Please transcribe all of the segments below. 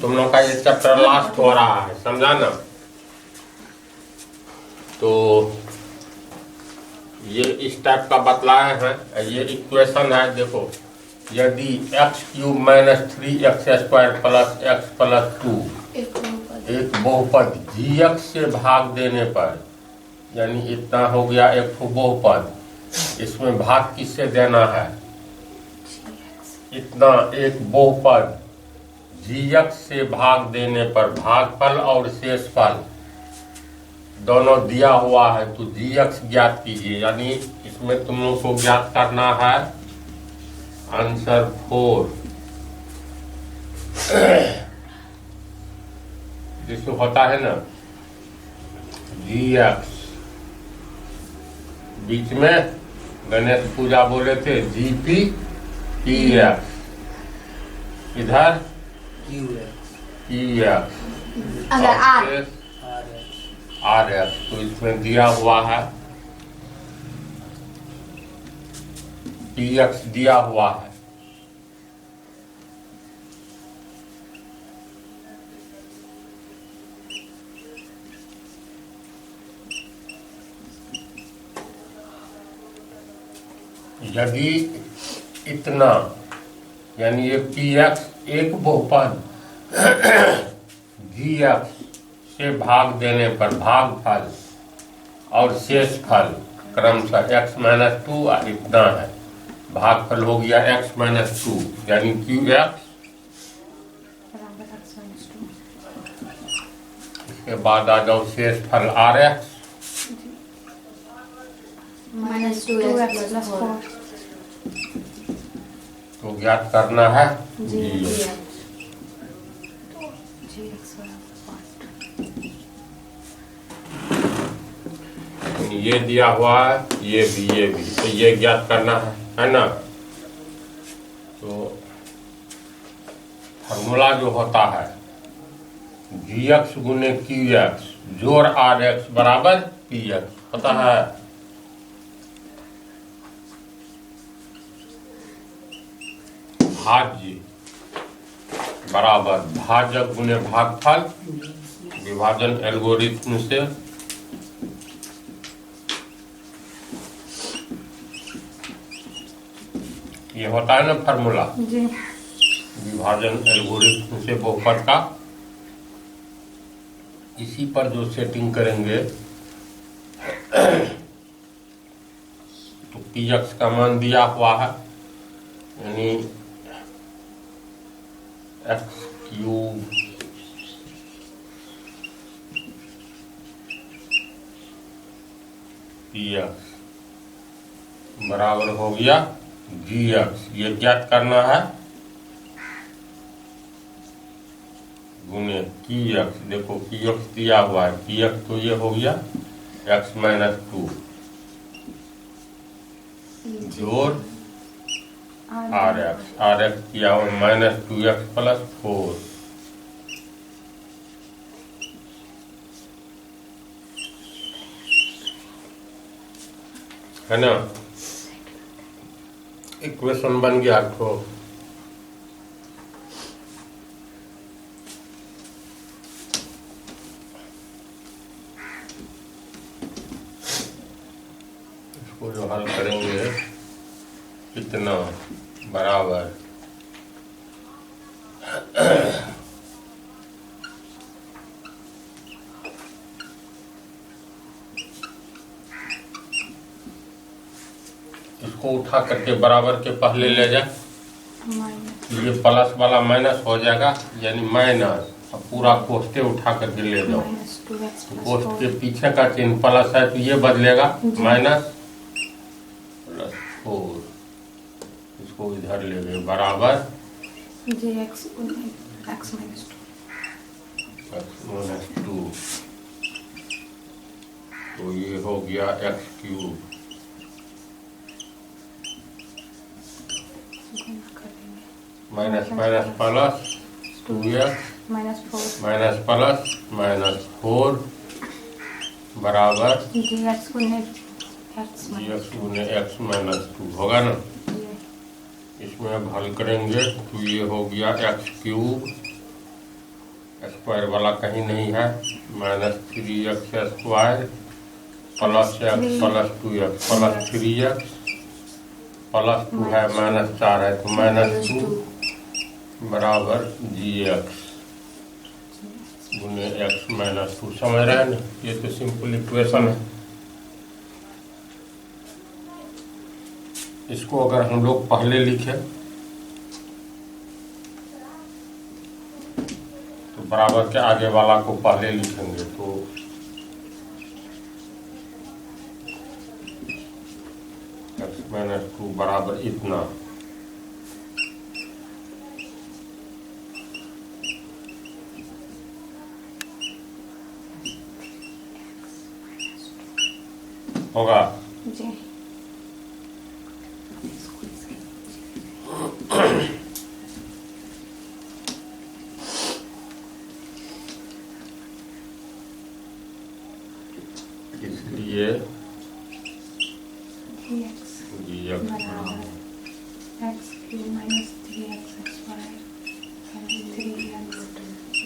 तुम लोग का ये चैप्टर लास्ट हो रहा है, समझा ना। तो ये इस टाइप का बतलाए हैं। ये इक्वेशन है, देखो, यदि x cube minus 3x² plus x plus 2 एक बहुपद जी एक्स से भाग देने पर, यानी इतना हो गया एक बहुपद, इसमें भाग किससे देना है? इतना एक बहुपद जी एक्स से भाग देने पर भागफल और शेषफल दोनों दिया हुआ है, तो जी एक्स ज्ञात कीजिए। यानी इसमें तुम लोग को ज्ञात करना है आंसर 4। जिसको होता है ना जी एक्स, बीच में गणेश पूजा बोले थे जीपी टी एक्स, इधर क्यू एक्स, आर एक्स। तो इसमें दिया हुआ है टी एक्स दिया हुआ है। यदि इतना, यानी ये पी एक्स एक बहुपद जी एक्स से भाग देने पर भागफल और शेषफल क्रमशः x माइनस 2 और इतना है, भागफल हो गया x माइनस 2, यानी क्यू एक्स। इसके बाद आ जाओ शेषफल R X minus 2x plus 4। तो ज्ञात करना है जी ये दिया हुआ है, ये भी, तो ये ज्ञात करना है ना। तो फॉर्मूला जो होता है जी एक्स गुने क्यू एक्स जोड़ आर एक्स बराबर पी एक्स, पता है। भाज्य बराबर भाजक गुने भागफल, विभाजन एल्गोरिथम से ये होता है ना फार्मूला, विभाजन एल्गोरिथम से बहुपद का। इसी पर जो सेटिंग करेंगे तो पी एक्स का मान दिया हुआ है, यानी एक्स क्यूब पी एक्स बराबर हो गया जी एक्स। ये ज्ञात करना है गुने की एक्स। देखो की एक्स दिया हुआ है, की एक्स तो ये हो गया एक्स माइनस 2 जोड़ आर एक्स किया हुआ माइनस 2x प्लस 4। है ना, इक्वेशन बन गया। तो इसको जो हल करेंगे कितना बराबर इसको उठा करके बराबर के पहले ले जा, ये प्लस वाला माइनस हो जाएगा, यानी माइनस। अब पूरा कोष्टे उठा करके ले जाओ, कोष्ट के पीछे का चिन्ह प्लस है तो ये बदलेगा माइनस प्लस 4। इसको इधर ले गए बराबर x माइनस 2। तो ये हो गया x cube minus minus plus 2x minus plus minus 4 बराबर जी एक्स गुने एक्स माइनस 2 होगा ना। इसमें अब हल करेंगे तो ये हो गया एक्स क्यूब स्क्वायर वाला कहीं नहीं है। -3x² plus x plus 2x plus 3x plus 2 है -4 है तो -2 बराबर gx गुने x -2। समझ रहे हैं ना? ये तो सिंपल इक्वेशन है। इसको अगर हम लोग पहले लिखें तो बराबर के आगे वाला को पहले लिखेंगे तो x -2 बराबर इतना। होगा जी। इसलिए gx बराबर x³ - 3x² 3x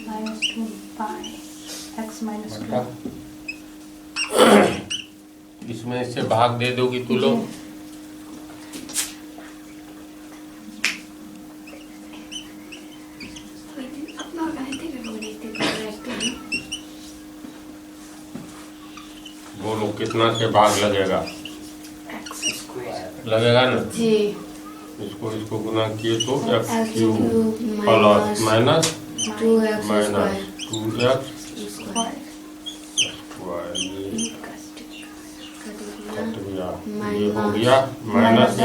-2 bye x -2। इसमें से भाग दे दोगी तू लोग। बोलो कितना से भाग लगेगा? x² लगेगा ना? जी। इसको गुना किए तो x³ plus minus 2x square cut गया। ये हो गया -x²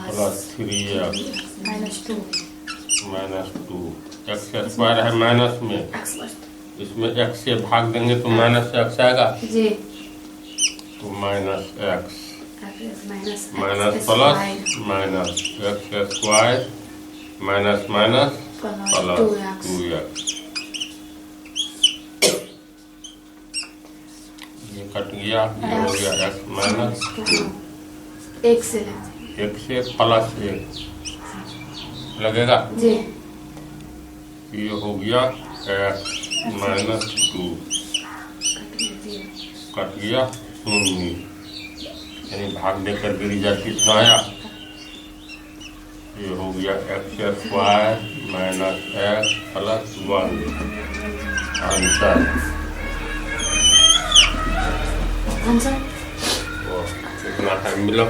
प्लस 3x -2 -2 x² है माइनस में, इसमें x से भाग देंगे तो -x आएगा जी। तो -x minus plus minus x² minus minus plus 2x। ये कट गया। ये हो गया x माइनस 1 से 1 से प्लस 1 लगेगा जी। ये हो गया x -2 कट गया 0 यानी भाग देकर के रिजल्ट कितना आया? ये हो गया x² minus x plus 1 answer. तो कितना टाइम मिला?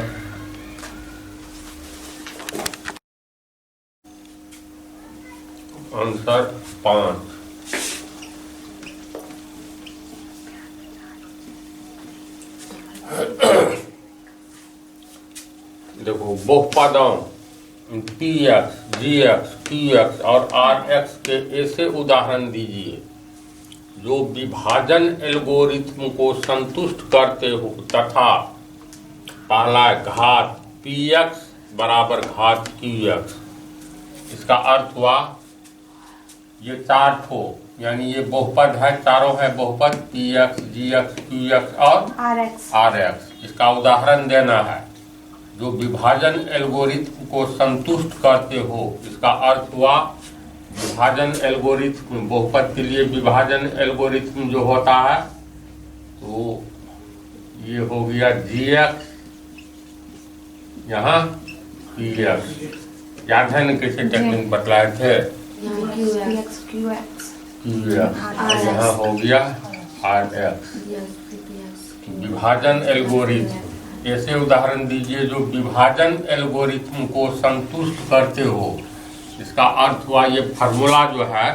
आंसर 5। देखो बहुपदों px, gx, qx और rx के ऐसे उदाहरण दीजिए जो विभाजन एल्गोरिथ्म को संतुष्ट करते हो तथा पहला घात px बराबर घात qx। इसका अर्थ हुआ ये 4 ठो यानी ये बहुपद है, चारों है बहुपद px, gx, qx और rx। इसका उदाहरण देना है जो विभाजन एल्गोरिथ्म को संतुष्ट करते हो। इसका अर्थ हुआ विभाजन एल्गोरिथ्म, बहुपद के लिए विभाजन एल्गोरिथ्म जो होता है तो ये हो गया gx, यहाँ px। याद है ना कैसे टेक्निक बतलाए थे? qx यहाँ हो गया rx। विभाजन एल्गोरिथ्म, ऐसे उदाहरण दीजिए जो विभाजन एल्गोरिथ्म को संतुष्ट करते हो। इसका अर्थ हुआ ये फार्मूला जो है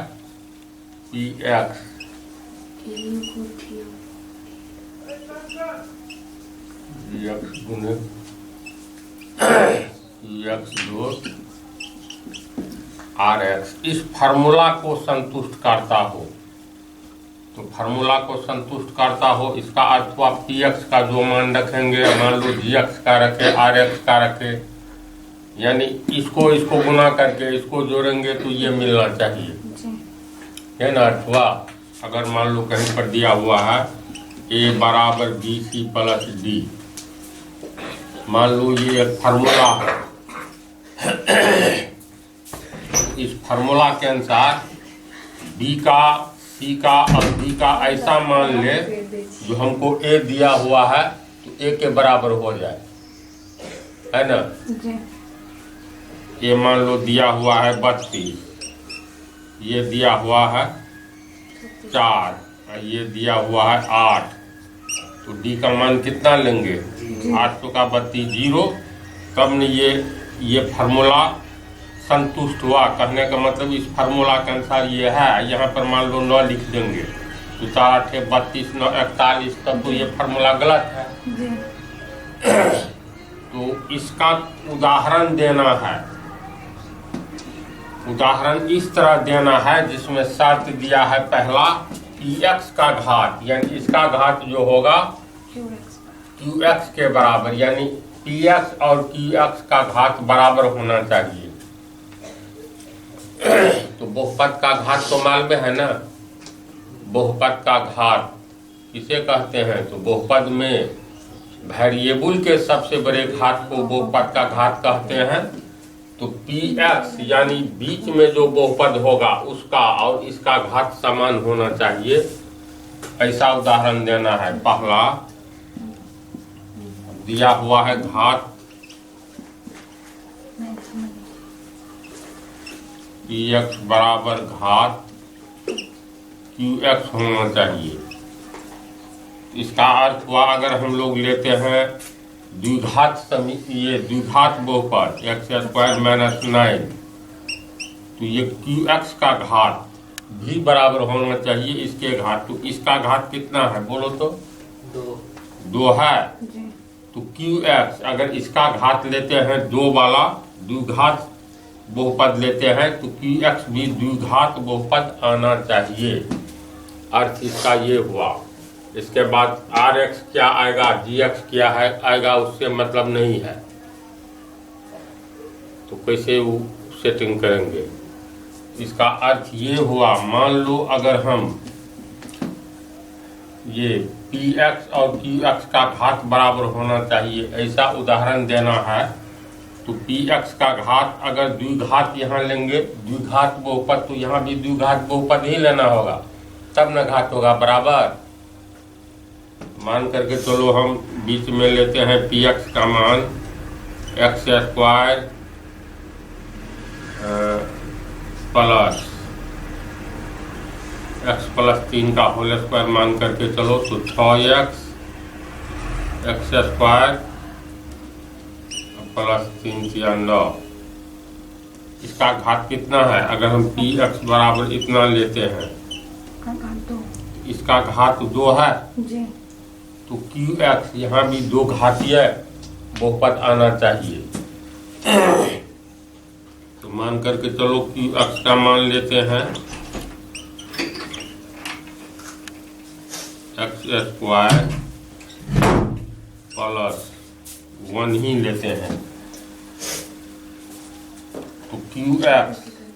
px गुने px जो rx इस फार्मूला को संतुष्ट करता हो। तो फार्मूला को संतुष्ट करता हो इसका अर्थ हुआ px का जो मान रखेंगे, मान लो gx का रखे, rx का रखे, यानी इसको गुना करके इसको जोड़ेंगे तो ये मिलना चाहिए, है ना? अर्थ हुआ अगर मान लो कहीं पर दिया हुआ है a बराबर bc प्लस d, मान लो ये एक फार्मूला है इस फार्मूला के अनुसार बी का, सी का और डी का ऐसा मान ले जो हमको ए दिया हुआ है तो ए के बराबर हो जाए, है ना। जी। ये मान लो दिया हुआ है 32, ये दिया हुआ है 4 और ये दिया हुआ है 8, तो डी का मान कितना लेंगे? 8 तो का 32 0। तब न ये फार्मूला संतुष्ट हुआ। कहने का मतलब इस फार्मूला के अनुसार ये है। यहाँ पर मान लो 9 लिख देंगे तो 4 8 32 9 41, तब तो ये फार्मूला गलत है। जी। तो इसका उदाहरण देना है। उदाहरण इस तरह देना है जिसमें शर्त दिया है पहला px का घात, यानी इसका घात जो होगा qx के बराबर, यानी px और qx का घात बराबर होना चाहिए। तो बहुपद का घात तो मालूम है ना, बहुपद का घात किसे कहते हैं? तो बहुपद में वेरिएबल के सबसे बड़े घात को बहुपद का घात कहते हैं। तो px यानी बीच में जो बहुपद होगा उसका और इसका घात समान होना चाहिए, ऐसा उदाहरण देना है। पहला दिया हुआ है घात px बराबर घात qx होना चाहिए। इसका अर्थ हुआ अगर हम लोग लेते हैं द्विघात ये द्विघात बहुपद x² - 9, तो ये qx का घात भी बराबर होना चाहिए इसके घात। तो इसका घात कितना है बोलो तो? 2 है। तो qx अगर इसका घात लेते हैं 2 वाला द्विघात बहुपद लेते हैं तो qx भी द्विघात बहुपद आना चाहिए। अर्थ इसका ये हुआ। इसके बाद rx क्या आएगा, gx क्या है आएगा, उससे मतलब नहीं है। तो कैसे वो सेटिंग करेंगे? इसका अर्थ ये हुआ, मान लो अगर हम ये px और qx का घात बराबर होना चाहिए ऐसा उदाहरण देना है। तो px का घात अगर द्विघात यहाँ लेंगे, द्विघात बहुपद, तो यहाँ भी द्विघात बहुपद ही लेना होगा, तब न घात होगा बराबर। मान करके चलो हम बीच में लेते हैं px का मान x² प्लस x + 3 का होल स्क्वायर मान करके चलो, तो 6x x² प्लस 3 या 9। इसका घात कितना है? अगर हम px बराबर इतना लेते हैं, इसका घात 2 है जी। तो qx यहाँ भी 2 घातीय बहुपद आना चाहिए। तो मान करके चलो qx का मान लेते हैं x² प्लस 1 ही लेते हैं। तो qx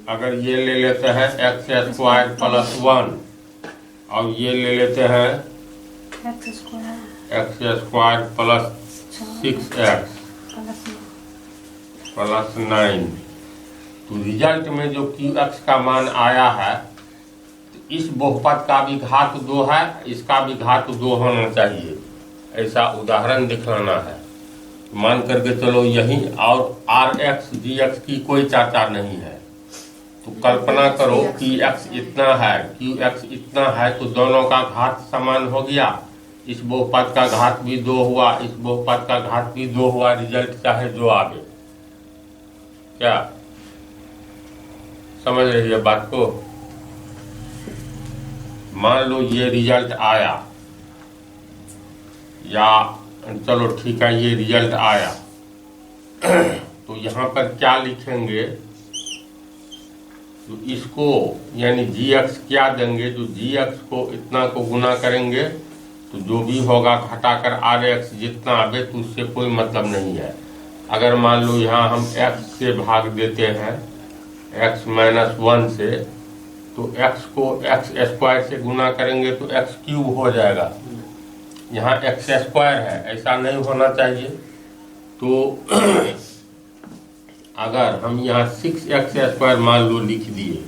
अगर ये ले लेते हैं x² प्लस 1 और ये ले लेते हैं x² प्लस 6x प्लस 9, तो रिजल्ट में जो qx का मान आया है तो इस बहुपद का भी घात 2 है, इसका भी घात 2 होना चाहिए, ऐसा उदाहरण दिखाना है। मान करके चलो यही, और rx dx की कोई चर्चा नहीं है। तो कल्पना करो कि x इतना है, qx इतना है, तो दोनों का घात समान हो गया। इस बहुपद का घात भी 2 हुआ, इस बहुपद का घात भी 2 हुआ, रिजल्ट चाहे जो आवे। क्या समझ रही है बात को? मान लो ये रिजल्ट आया, या चलो ठीक है ये रिजल्ट आया, तो यहाँ पर क्या लिखेंगे? तो इसको यानी gx क्या देंगे? जो gx को इतना को गुना करेंगे तो जो भी होगा घटाकर rx जितना आवे तो उससे कोई मतलब नहीं है। अगर मान लो यहाँ हम x से भाग देते हैं x - 1 से, तो x को x² से गुना करेंगे तो x³ हो जाएगा। यहाँ x² है, ऐसा नहीं होना चाहिए। तो अगर हम यहाँ 6x² मान लो लिख दिए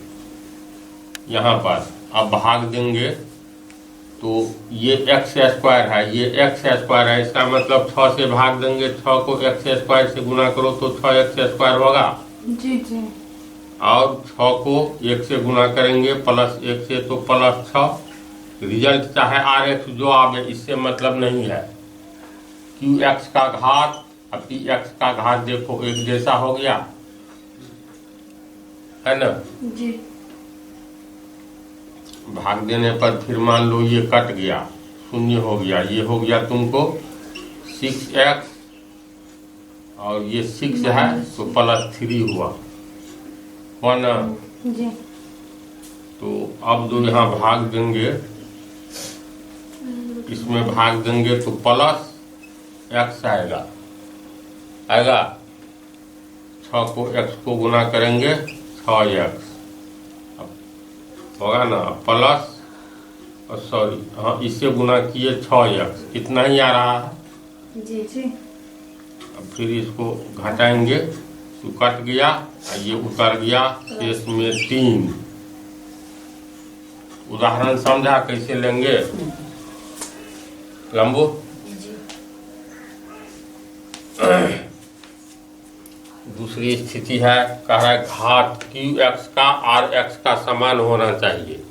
यहाँ पर, अब भाग देंगे तो ये x² है, ये x² है, इसका मतलब 6 से भाग देंगे, 6 को x² से गुना करो तो 6x² होगा। जी जी। और 6 को 1 से गुना करेंगे प्लस 1 से तो प्लस 6। रिजल्ट चाहे RX जो आवे इससे मतलब नहीं है। QX का घात और PX का घात देखो एक जैसा हो गया है ना। जी। भाग देने पर फिर मान लो ये कट गया, शून्य हो गया, ये हो गया तुमको 6x और ये 6 है तो +3 हुआ ना। जी। तो अब जो यहाँ भाग देंगे, इसमें भाग देंगे तो +x आएगा 6 को x को गुना करेंगे 6x होगा ना, प्लस और सॉरी हाँ इससे गुना किए 6x, इतना ही आ रहा है। जी जी। अब फिर इसको घटाएंगे तो कट गया और ये उतर गया, शेष में 3। उदाहरण समझा कैसे लेंगे लंबो। दूसरी स्थिति है, कह रहा है घात QX का RX का समान होना चाहिए।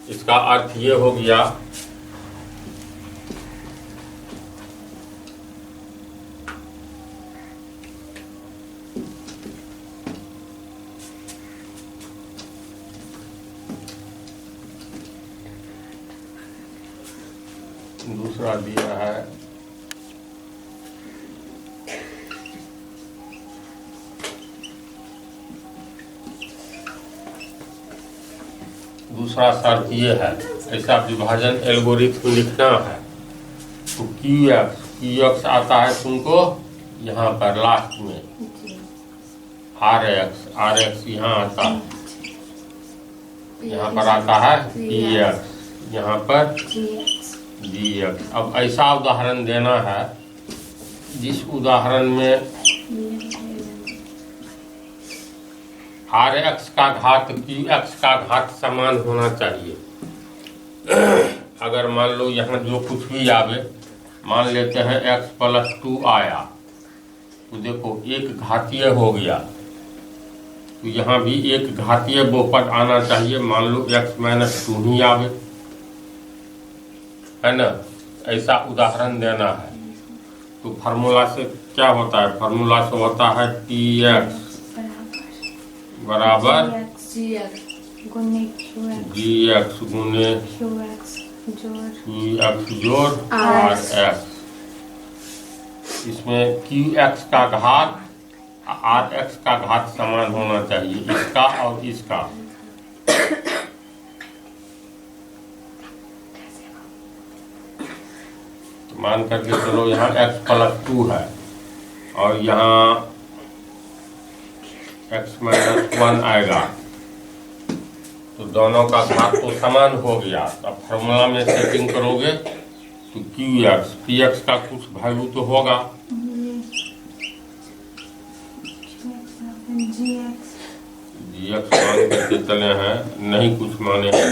इसका अर्थ ये हो गया दूसरा दिया है दूसरा शर्त ये है, ऐसा विभाजन एल्गोरिथम लिखना है तो QX आता है तुमको यहाँ पर लास्ट में, RX यहाँ आता है, यहाँ पर आता है PX, यहाँ पर GX। अब ऐसा उदाहरण देना है जिस उदाहरण में RX का घात QX का घात समान होना चाहिए। अगर मान लो यहाँ जो कुछ भी आवे, मान लेते हैं x + 2 आया तो देखो एक घातीय हो गया, तो यहाँ भी एक घातीय बहुपद आना चाहिए। मान लो x - 2 ही आवे, है ना। ऐसा उदाहरण देना है तो फार्मूला से क्या होता है, फार्मूला से होता है PX बराबर GX गुने QX जोड़ RX। इसमें QX का घात RX का घात समान होना चाहिए, इसका और इसका। तो मान करके चलो यहाँ x + 2 है और यहाँ x - 1 आएगा तो दोनों का घात तो समान हो गया। अब फार्मूला में सेटिंग करोगे तो QX PX का कुछ वैल्यू तो होगा, GX मान करके चले हैं, नहीं कुछ माने हैं।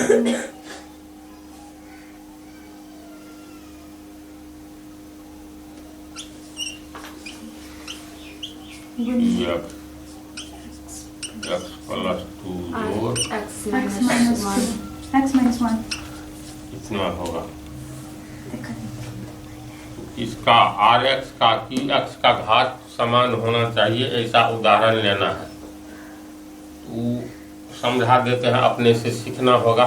x + 2 जोड़ x - 1 इतना होगा। इसका RX का QX का घात समान होना चाहिए, ऐसा उदाहरण लेना है। तो समझा देते हैं, अपने से सीखना होगा।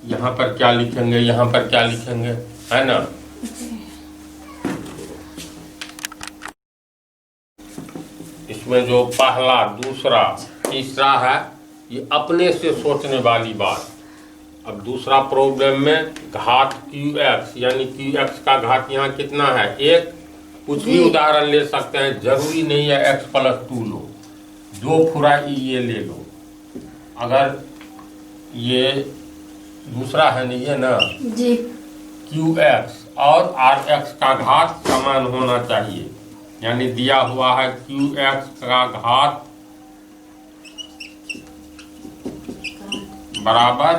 यहाँ पर क्या लिखेंगे, यहाँ पर क्या लिखेंगे, है ना। इसमें जो पहला दूसरा तीसरा है ये अपने से सोचने वाली बात। अब दूसरा प्रॉब्लम में घात QX यानी QX का घात यहाँ कितना है, 1। कुछ भी उदाहरण ले सकते हैं, जरूरी नहीं है x + 2 लो, जो फुरा ये ले लो। अगर ये दूसरा है नहीं है ना जी, QX और आर एक्स का घात समान होना चाहिए। यानी दिया हुआ है क्यू एक्स का घात बराबर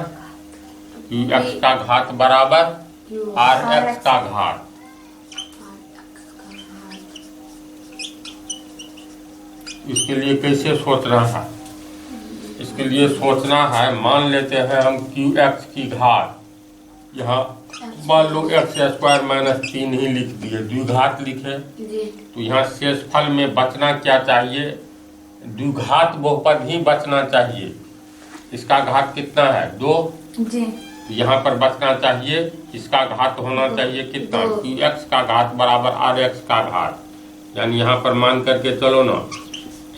क्यू एक्स का घात बराबर आर एक्स का घात। इसके लिए कैसे सोचना है? इसके लिए सोचना है, मान लेते हैं हम क्यू एक्स की घात, यहाँ मान लो एक्स स्क्वायर माइनस 3 ही लिख दिए, द्विघात लिखे, तो यहाँ शेषफल में बचना क्या चाहिए? द्विघात बहुपद ही बचना चाहिए। इसका घात कितना है? 2 जी। तो यहाँ पर बचना चाहिए, इसका घात होना चाहिए कितना? क्यू एक्स का घात बराबर आर एक्स का घात। यानी यहाँ पर मान करके चलो ना,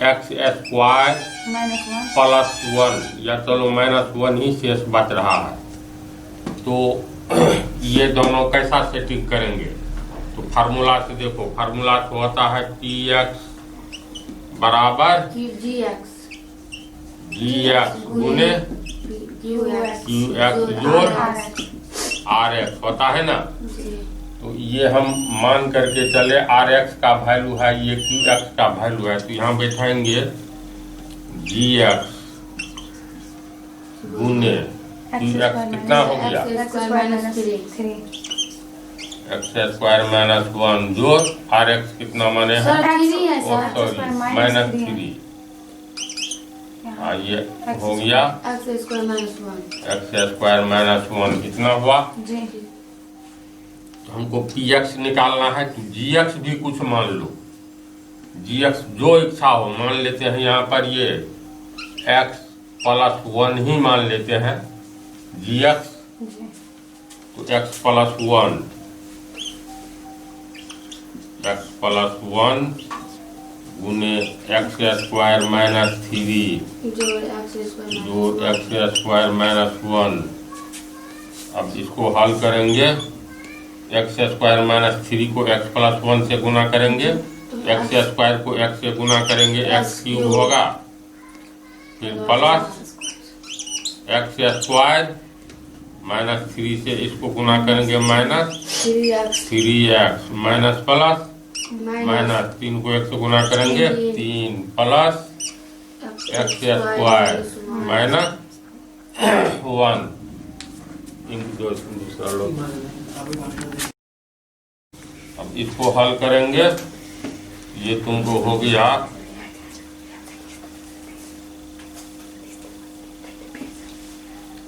एक्स स्क्वायर प्लस 1 या चलो -1 ही शेष बच रहा है। तो ये दोनों कैसा सेटिंग करेंगे? तो फार्मूला से देखो, फार्मूला से होता है पी एक्स बराबर जी एक्स गुने क्यू एक्स जोड़ आर एक्स होता है ना। तो ये हम मान करके चले आर एक्स का वैल्यू है, ये क्यू एक्स का वैल्यू है, तो यहाँ बैठाएंगे जी एक्स गुने क्यू एक्स कितना हो गया? एक्स स्क्वायर माइनस 1 जोड़ आर एक्स कितना माने हैं? -3। ये हो गया एक्स स्क्वायर माइनस 1 कितना हुआ? तो हमको पी एक्स निकालना है, तो जी एक्स भी कुछ मान लो, जी एक्स जो इच्छा हो मान लेते हैं। यहाँ पर ये एक्स प्लस 1 ही मान लेते हैं जी एक्स, तो एक्स प्लस 1 गुने एक्स स्क्वायर माइनस 3 जोड़ एक्स स्क्वायर माइनस 1। अब इसको हल करेंगे, एक्स स्क्वायर माइनस 3 को एक्स प्लस 1 से गुना करेंगे, एक्स स्क्वायर को एक्स से गुना करेंगे, एक्स क्यूब होगा, फिर प्लस एक्स स्क्वायर माइनस 3 से इसको गुना करेंगे -3x माइनस प्लस माइनस 3 को 1 से गुना करेंगे 3 प्लस एक्स स्क्वायर माइनस 1 दूसरा लोग। अब इसको हल करेंगे, ये तुमको हो गया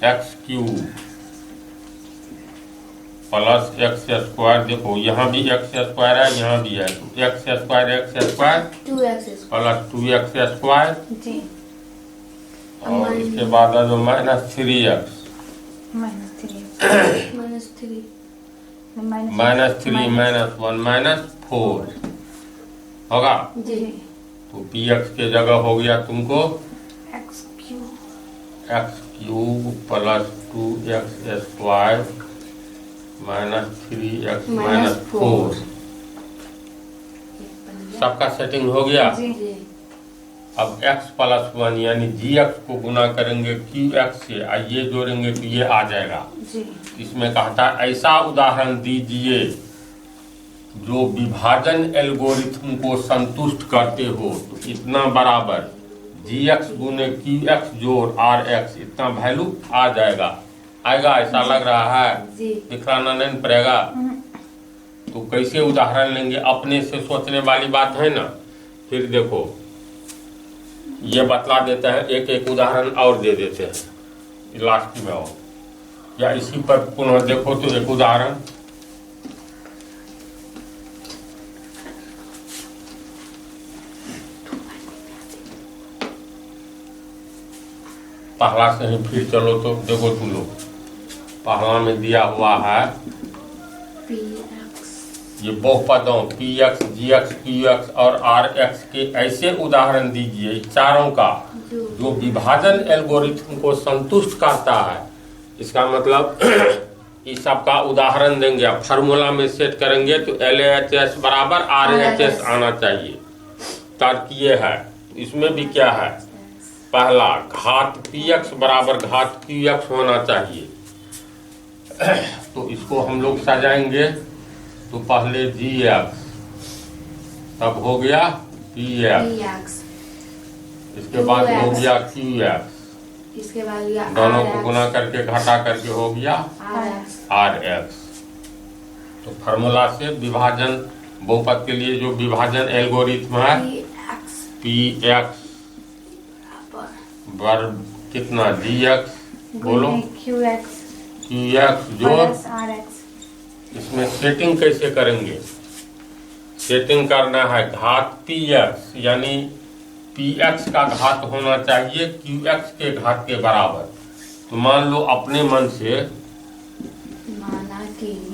x cube plus x square. देखो यहाँ भी एक्स स्क्वायर है, यहाँ भी है, तो x square plus 2x square, और इसके बाद आ जो -3x -1 होगा। तो px के जगह हो गया तुमको x cube plus 2x square -3x -4। सबका सेटिंग हो गया। अब x प्लस 1 यानी gx को गुना करेंगे qx से, ये जोड़ेंगे तो ये आ जाएगा। इसमें कहता है ऐसा उदाहरण दीजिए जो विभाजन एल्गोरिथम को संतुष्ट करते हो। तो इतना बराबर gx गुने qx जोड़ rx, इतना वैल्यू आ जाएगा। आएगा, ऐसा लग रहा है? दिखलाना नहीं पड़ेगा। तो कैसे उदाहरण लेंगे? अपने से सोचने वाली बात है ना। फिर देखो ये बतला देते हैं, एक एक उदाहरण और दे देते हैं लास्ट में, और या इसी पर पुनः देखो तो एक उदाहरण पहला से ही फिर चलो तो देखो तुम लोग, पहला में दिया हुआ है ये बहुपदों px, gx, qx और rx के ऐसे उदाहरण दीजिए चारों का जो विभाजन एल्गोरिथम को संतुष्ट करता है। इसका मतलब इस सब का उदाहरण देंगे, अब फार्मूला में सेट करेंगे तो LHS बराबर RHS आना चाहिए। तार्किक है, इसमें भी क्या है? पहला घात px बराबर घात qx होना चाहिए। तो इसको हम लोग सजाएंगे तो पहले जी एक्स, तब हो गया पी एक्स, एक्स, इसके बाद हो गया क्यू एक्स, इसके बाद गया दोनों को गुना करके घटा करके हो गया आर एक्स। तो फार्मूला से विभाजन बहुपद के लिए जो विभाजन एल्गोरिथ्म है पी एक्स वर्ग कितना जी एक्स, बोलो क्यू एक्स जोड़ आर एक्स। इसमें सेटिंग कैसे करेंगे? सेटिंग करना है घात पी एक्स, यानी पी एक्स का घात होना चाहिए क्यू एक्स के घात के बराबर। तो मान लो अपने मन से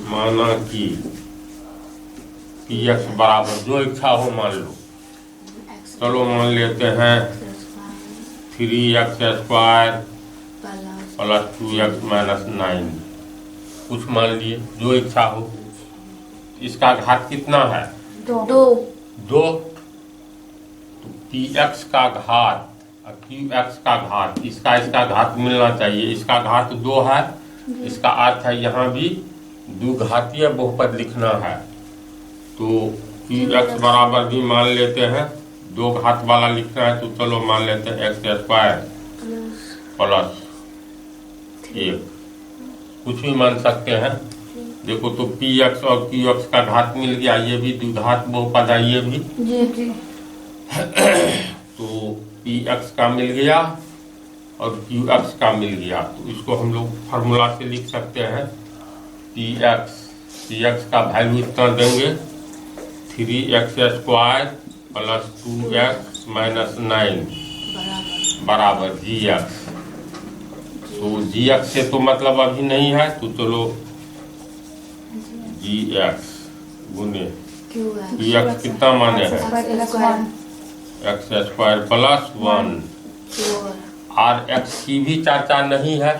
माना कि पी एक्स बराबर जो इच्छा हो मान लो, चलो मान लेते हैं 3x² प्लस 2x माइनस 9, कुछ मान लिए जो इच्छा हो। इसका घात कितना है? दो। तो पी एक्स का घात और क्यू एक्स का घात, इसका घात मिलना चाहिए। इसका घात 2 है, इसका अर्थ है यहाँ भी द्विघातीय बहुपद लिखना है। तो क्यू एक्स बराबर भी मान लेते हैं, 2 घात वाला लिखना है तो चलो मान लेते हैं x² प्लस 1, कुछ भी मान सकते हैं। देखो तो पी एक्स और क्यू एक्स का घात मिल गया, ये भी द्विघात बहुपद है ये भी। जी। तो पी एक्स का मिल गया और क्यू एक्स का मिल गया, तो इसको हम लोग फार्मूला से लिख सकते हैं पी एक्स का वैल्यू इतना देंगे 3x² प्लस 2x माइनस 9 बराबर जी एक्स। तो जी एक्स से तो मतलब अभी नहीं है, तो चलो जी एक्स गुने क्यू एक्स कितना माने हैं x² प्लस 1। आर एक्स की भी चर्चा नहीं है,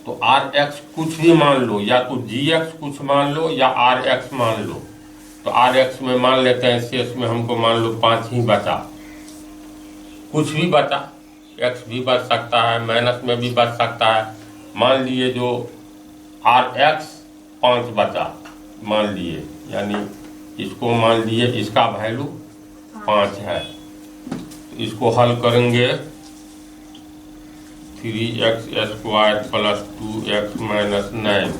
तो आर एक्स कुछ भी मान लो, या तो जी एक्स कुछ मान लो या आर एक्स मान लो। तो आर एक्स में मान लेते हैं, शेष में हमको मान लो 5 ही बचा, कुछ भी बचा, एक्स भी बच सकता है, माइनस में भी बच सकता है। मान लिए जो आर एक्स 5 बचा मान लिए, यानी इसको मान लिए इसका वैल्यू 5 है। तो इसको हल करेंगे 3x² प्लस 2x माइनस 9,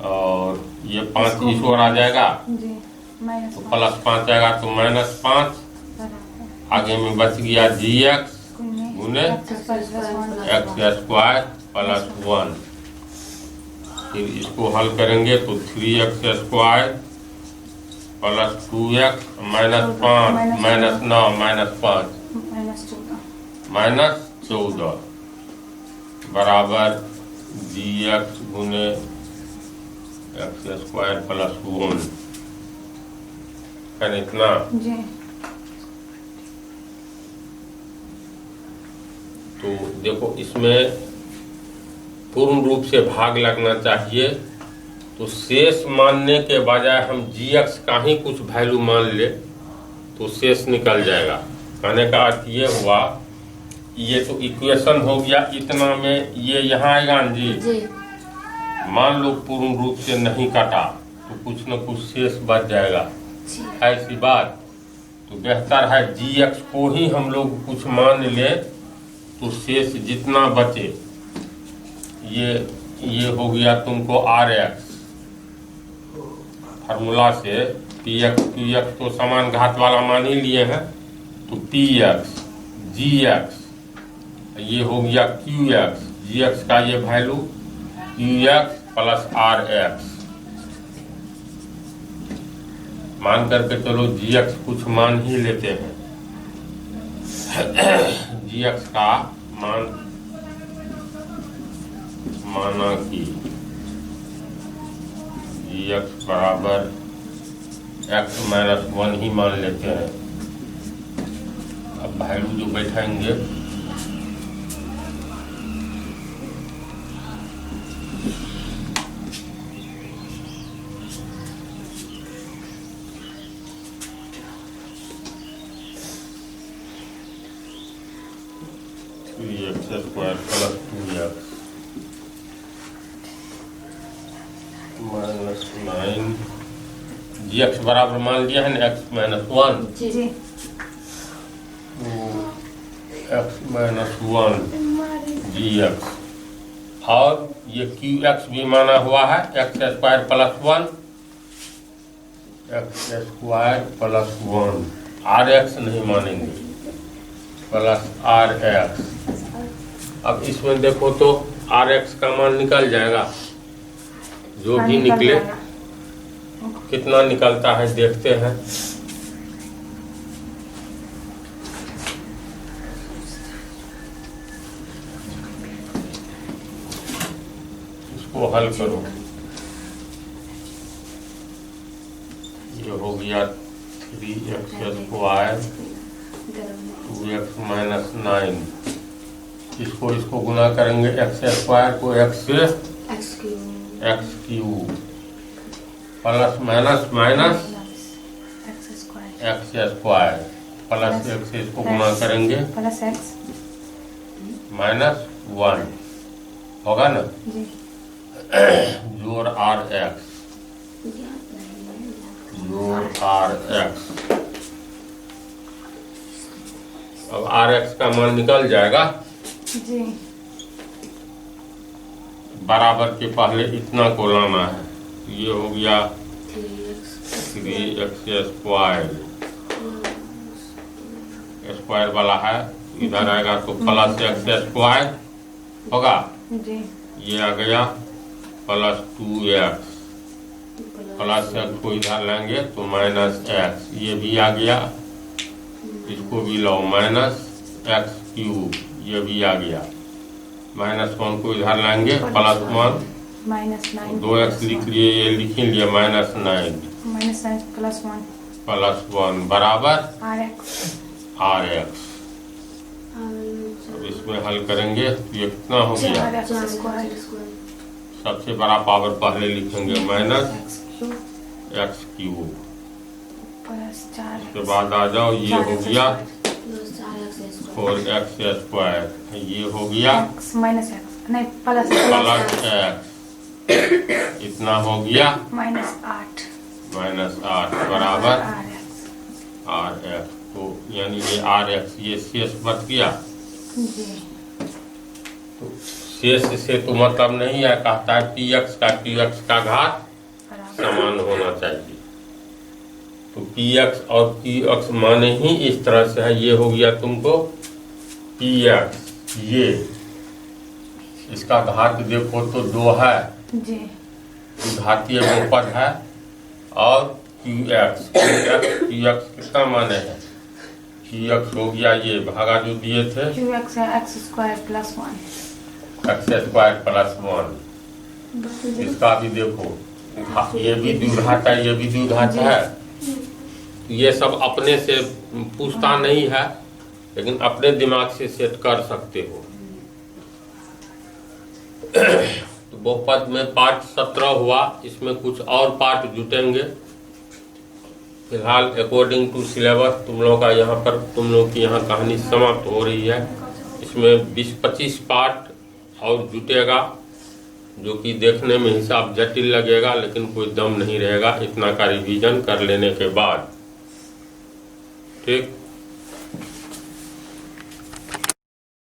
और ये 5 इस ओर आ जाएगा तो प्लस 5 आएगा तो माइनस 5, आगे में बच गया जी एक्स गुने x² प्लस 1। फिर इसको हल करेंगे तो 3x² plus 2x minus 5 minus 9 minus 5 minus 14 बराबर जी एक्स गुने x² प्लस 1। इतना जी। तो देखो इसमें पूर्ण रूप से भाग लगना चाहिए, तो शेष मानने के बजाय हम जी एक्स का ही कुछ वैल्यू मान ले तो शेष निकल जाएगा। कहने का अर्थ ये हुआ, ये तो इक्वेशन हो गया, इतना में ये यहाँ आएगा ना जी। मान लो पूर्ण रूप से नहीं काटा तो कुछ न कुछ शेष बच जाएगा, ऐसी बात। तो बेहतर है जी एक्स को ही हम लोग कुछ मान ले, तो शेष जितना बचे ये हो गया तुमको आर एक्स। फार्मूला से पी एक्स क्यू एक्स तो समान घात वाला मान ही लिए हैं, तो पी एक्स जी एक्स ये हो गया क्यू एक्स, जी एक्स का ये value Q X plus R X मान करके चलो जी एक्स कुछ मान ही लेते हैं। जी एक्स का मान माना कि जी एक्स बराबर एक्स माइनस 1 ही मान लेते हैं। अब वैल्यू जो बैठाएंगे x² प्लस 2x -9 जी एक्स बराबर मान लिया है ना x-1 जी x-1 जी एक्स और ये क्यू एक्स भी माना हुआ है x² + 1 x² + 1 आर एक्स नहीं मानेंगे प्लस आर एक्स। अब इसमें देखो तो आर एक्स का मान निकल जाएगा, जो भी निकले कितना निकलता है देखते हैं। इसको हल करो, ये हो गया 3x² 2x - 9। इसको गुना करेंगे x² को x से x³ plus minus minus x² plus x से इसको गुना करेंगे प्लस x -1 होगा ना, जी जोड़ आर एक्स अब आर एक्स का मान निकल जाएगा जी। बराबर के पहले इतना को लाना है, ये हो गया 3x² वाला है, इधर आएगा तो प्लस x² होगा, जी ये आ गया प्लस 2x प्लस x को इधर लेंगे तो -x, ये भी आ गया, इसको भी लो -x³, ये भी आ गया, -1 को इधर लेंगे प्लस 1 -9 2x लिख लिए, ये लिख लिए -9 प्लस 1 बराबर आर एक्स। अब इसमें हल करेंगे तो ये कितना हो गया, सबसे बड़ा पावर पहले लिखेंगे -x³ प्लस 4 उसके बाद आ जाओ, ये हो गया 4x², ये हो गया माइनस एक्स नहीं प्लस x, इतना हो गया -8 बराबर आर एक्स। RX। तो यानी ये RX ये शेष बच गया, जी तो शेष से तो मतलब नहीं है, कहता है px का qx का घात समान होना चाहिए, तो px और qx माने ही इस तरह से है, ये हो गया तुमको px, ये इसका घात देखो तो 2 है जी घातीय बहुपद है, और qx किसका माने है, qx हो गया ये भागा जो दिए थे QX है x² + 1 x² + 1, इसका भी देखो ये भी द्विघात है, ये भी द्विघात है, ये सब अपने से पूछता नहीं है, लेकिन अपने दिमाग से सेट कर सकते हो। तो बहुपद में पार्ट 17 हुआ, इसमें कुछ और पार्ट जुटेंगे। फिलहाल अकॉर्डिंग टू सिलेबस तुम लोगों का यहाँ पर तुम लोग की यहाँ कहानी समाप्त हो रही है, इसमें 20-25 पार्ट और जुटेगा, जो कि देखने में हिसाब जटिल लगेगा, लेकिन कोई दम नहीं रहेगा इतना का रिवीजन कर लेने के बाद। ठीक।